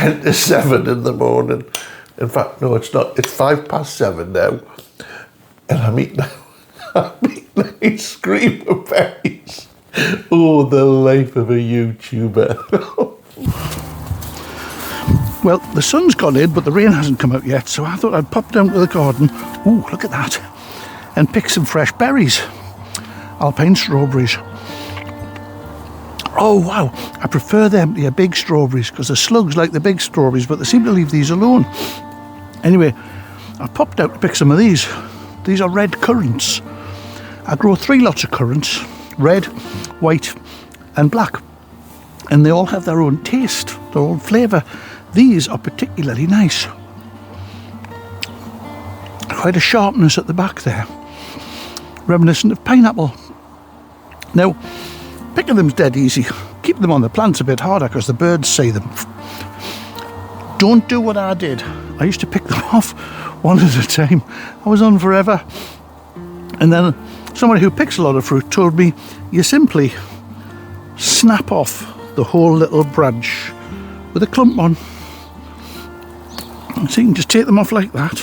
10 to 7 in the morning. In fact, no, it's not. It's 7:05 now. And I'm eating ice cream of berries. Oh, the life of a YouTuber. Well, the sun's gone in, but the rain hasn't come out yet, so I thought I'd pop down to the garden. Ooh, look at that. And pick some fresh berries. Alpine strawberries. Oh, wow. I prefer them to big strawberries, because the slugs like the big strawberries, but they seem to leave these alone. Anyway, I popped out to pick some of these. These are red currants. I grow 3 lots of currants. Red, white and black. And they all have their own taste, their own flavour. These are particularly nice. Quite a sharpness at the back there. Reminiscent of pineapple. Now, picking them's dead easy. Keep them on the plants a bit harder because the birds see them. Don't do what I did. I used to pick them off one at a time. I was on forever. And then somebody who picks a lot of fruit told me you simply snap off the whole little branch with a clump on. So you can just take them off like that.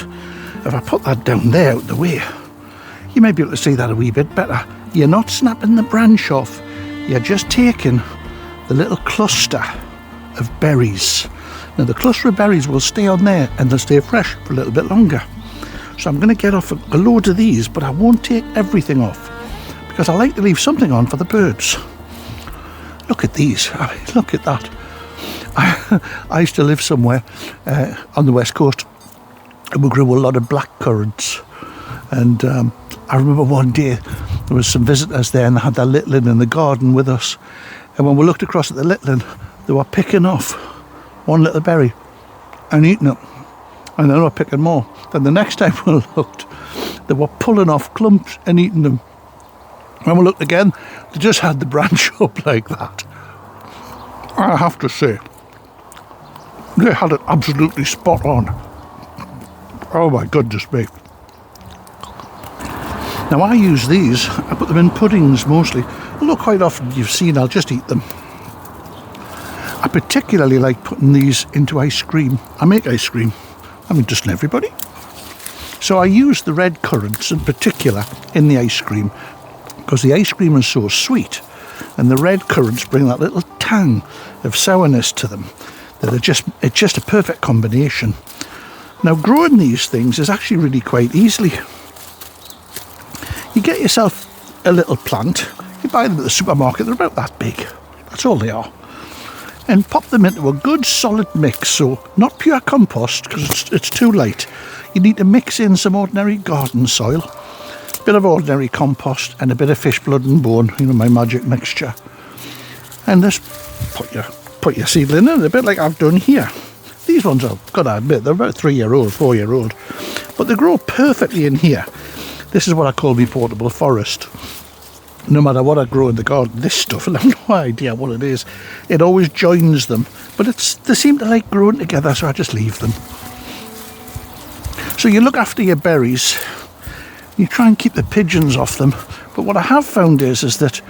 If I put that down there out the way, you may be able to see that a wee bit better. You're not snapping the branch off, you're just taking the little cluster of berries. Now the cluster of berries will stay on there and they'll stay fresh for a little bit longer. So I'm going to get off a load of these, but I won't take everything off because I like to leave something on for the birds. Look at these, look at that. I used to live somewhere on the west coast and we grew a lot of black currants. And I remember one day there was some visitors there and they had their littling in the garden with us. And when we looked across at the littling, they were picking off one little berry and eating it. And they were picking more. Then the next time we looked, they were pulling off clumps and eating them. When we looked again, they just had the branch up like that. I have to say, they had it absolutely spot on. Oh my goodness me. Now I use these, I put them in puddings mostly, although quite often you've seen I'll just eat them. I particularly like putting these into ice cream. I make ice cream. I mean, doesn't everybody? So I use the red currants in particular in the ice cream because the ice cream is so sweet and the red currants bring that little tang of sourness to them that it's just a perfect combination. Now growing these things is actually really quite easily. You get yourself a little plant, you buy them at the supermarket, they're about that big, that's all they are, and pop them into a good solid mix. So not pure compost because it's too light. You need to mix in some ordinary garden soil, a bit of ordinary compost and a bit of fish blood and bone, my magic mixture, and just put your seedling in, a bit like I've done here. These ones I've got to admit, they're about 3-year-old, 4-year-old, but they grow perfectly in here. This is what I call my portable forest. No matter what I grow in the garden, this stuff, I have no idea what it is, it always joins them, but they seem to like growing together, so I just leave them. So you look after your berries, you try and keep the pigeons off them, but what I have found is that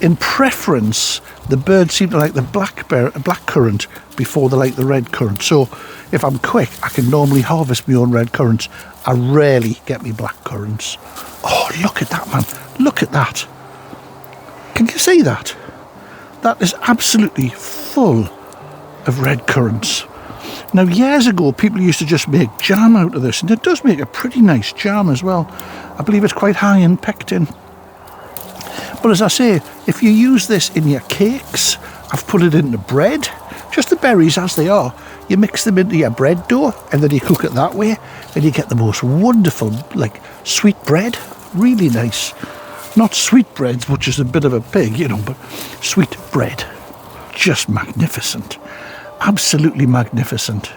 in preference, the birds seem to like the black currant before they like the red currant. So if I'm quick, I can normally harvest my own red currants. I rarely get me black currants. Oh, look at that, man. Look at that. Can you see that? That is absolutely full of red currants. Now, years ago, people used to just make jam out of this, and it does make a pretty nice jam as well. I believe it's quite high in pectin. But as I say, if you use this in your cakes, I've put it into bread, just the berries as they are, you mix them into your bread dough and then you cook it that way and you get the most wonderful, like, sweet bread. Really nice. Not sweet breads, which is a bit of a pig, but sweet bread. Just magnificent. Absolutely magnificent.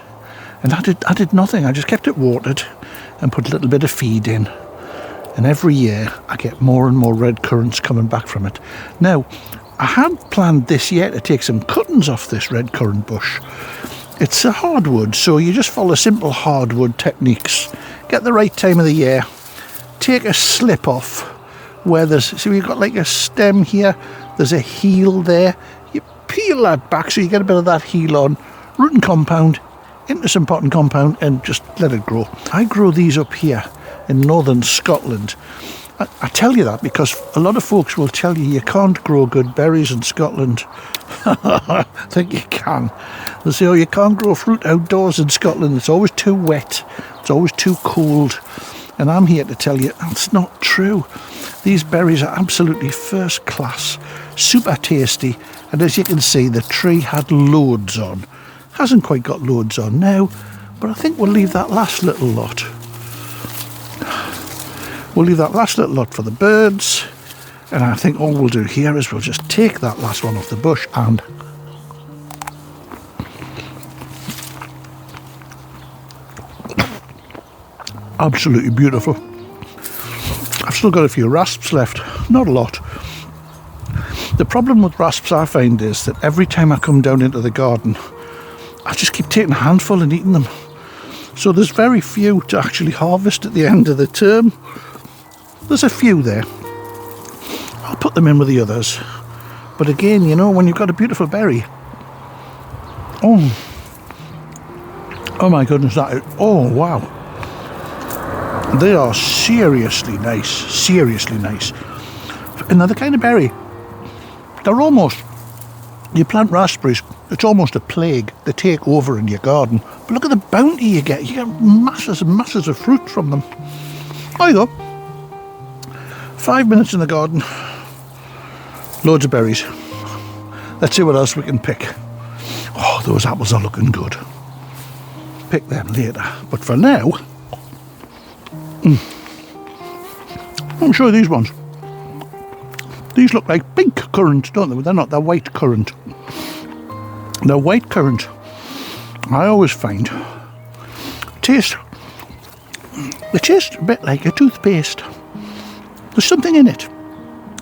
And I did nothing. I just kept it watered and put a little bit of feed in. And every year I get more and more red currants coming back from it. Now, I had planned this year to take some cuttings off this red currant bush. It's a hardwood, so you just follow simple hardwood techniques. Get the right time of the year. Take a slip off where you've got like a stem here, there's a heel there. You peel that back so you get a bit of that heel on, rooting compound into some potting compound and just let it grow. I grow these up here in northern Scotland. I tell you that because a lot of folks will tell you can't grow good berries in Scotland. I think you can. They'll say, oh, you can't grow fruit outdoors in Scotland. It's always too wet. It's always too cold. And I'm here to tell you that's not true. These berries are absolutely first class, super tasty. And as you can see, the tree had loads on. Hasn't quite got loads on now, but I think we'll leave that last little lot. We'll leave that last little lot for the birds. And I think all we'll do here is we'll just take that last one off the bush and absolutely beautiful. I've still got a few rasps left, not a lot. The problem with rasps I find is that every time I come down into the garden, I just keep taking a handful and eating them. So there's very few to actually harvest at the end of the term. There's a few there. I'll put them in with the others. But again, you know, when you've got a beautiful berry, oh my goodness, oh wow. They are seriously nice, seriously nice. Another kind of berry. They're almost, you plant raspberries, it's almost a plague. They take over in your garden. But look at the bounty you get. You get masses and masses of fruit from them. There you go. 5 minutes in the garden. Loads of berries. Let's see what else we can pick. Oh, those apples are looking good. Pick them later. But for now, let me show you these ones. These look like pink currant, don't they? But they're not, they're white currant. They're white currant. I always find they taste a bit like a toothpaste. There's something in it.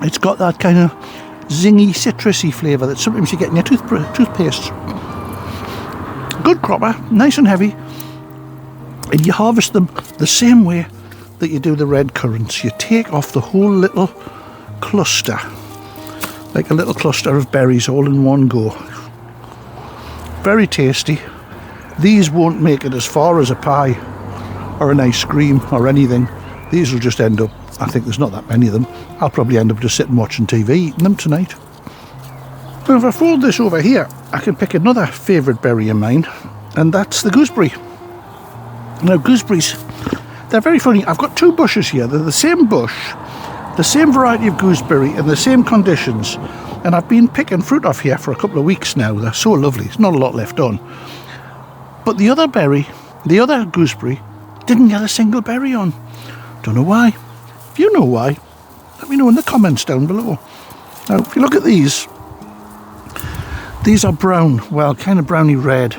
It's got that kind of zingy, citrusy flavour that sometimes you get in your toothpaste. Good cropper, nice and heavy. And you harvest them the same way that you do the red currants. You take off the whole little cluster, like a little cluster of berries all in one go. Very tasty. These won't make it as far as a pie or an ice cream or anything. These will just end up, I think there's not that many of them, I'll probably end up just sitting watching TV eating them tonight. So if I fold this over here, I can pick another favourite berry of mine, and that's the gooseberry. Now gooseberries, they're very funny. I've got two bushes here. They're the same bush, the same variety of gooseberry in the same conditions, and I've been picking fruit off here for a couple of weeks now. They're so lovely. There's not a lot left on. But the other gooseberry didn't get a single berry on. Don't know why. If you know why, let me know in the comments down below. Now, if you look at these are brown, well, kind of browny red.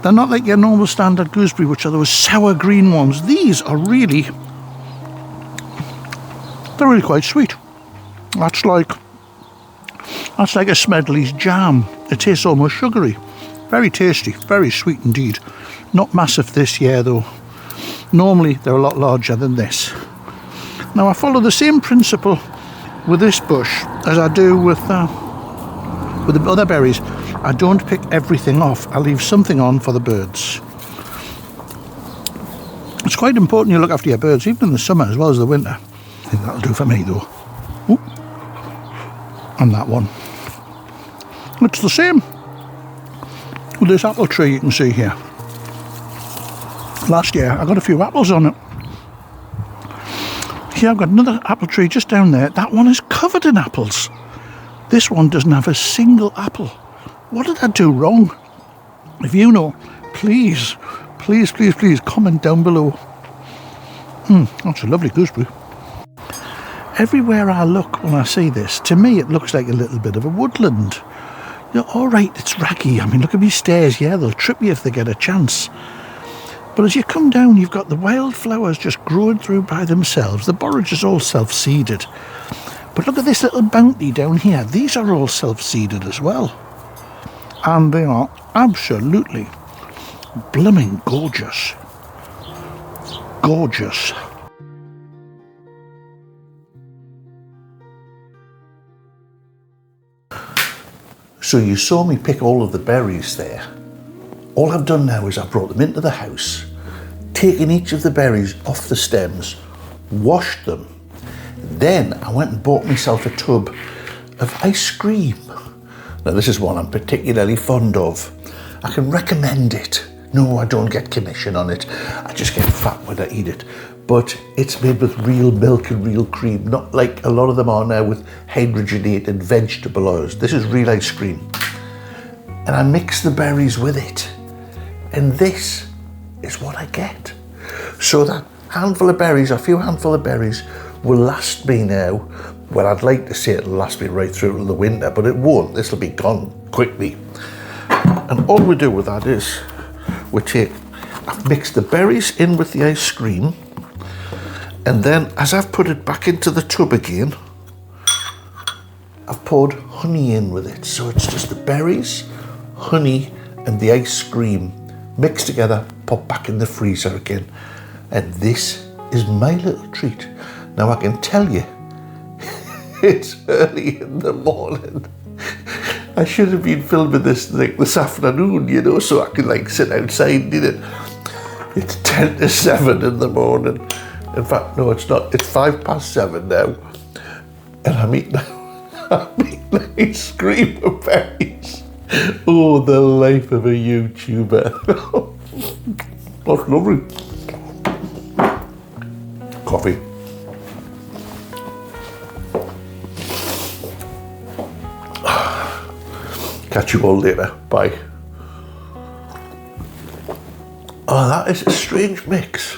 They're not like your normal standard gooseberry, which are those sour green ones. These are they're really quite sweet. That's like a Smedley's jam. It tastes almost sugary. Very tasty, very sweet indeed. Not massive this year though. Normally they're a lot larger than this. Now I follow the same principle with this bush as I do with the other berries. I don't pick everything off. I leave something on for the birds. It's quite important you look after your birds, even in the summer as well as the winter. I think that'll do for me though. Oop. And that one. It's the same with this apple tree you can see here. Last year I got a few apples on it. Here I've got another apple tree just down there. That one is covered in apples. This one doesn't have a single apple. What did I do wrong? If you know, please comment down below. That's a lovely gooseberry. Everywhere I look when I see this, to me it looks like a little bit of a woodland. You're all right, it's raggy. I mean, look at these stairs. Yeah, they'll trip you if they get a chance. But as you come down, you've got the wildflowers just growing through by themselves. The borage is all self-seeded. But look at this little bounty down here. These are all self-seeded as well. And they are absolutely blooming gorgeous. Gorgeous. So you saw me pick all of the berries there. All I've done now is I've brought them into the house, taken each of the berries off the stems, washed them. Then I went and bought myself a tub of ice cream. Now this is one I'm particularly fond of. I can recommend it. No, I don't get commission on it. I just get fat when I eat it. But it's made with real milk and real cream, not like a lot of them are now with hydrogenated vegetable oils. This is real ice cream. And I mix the berries with it. And this is what I get. So that handful of berries, a few handful of berries, will last me now. Well, I'd like to say it'll last me right through to the winter, but it won't. This will be gone quickly. And all we do with that is I've mixed the berries in with the ice cream, and then as I've put it back into the tub again, I've poured honey in with it. So it's just the berries, honey, and the ice cream mixed together, pop back in the freezer again. And this is my little treat. Now I can tell you, it's early in the morning. I should have been filming this like this afternoon, you know, so I can like sit outside and eat it. It's 10 to 7 in the morning. In fact, no, it's not. It's 7:05 now. And I'm eating ice cream of berries. Oh, the life of a YouTuber. That's lovely. Coffee. Catch you all later. Bye. Oh, that is a strange mix.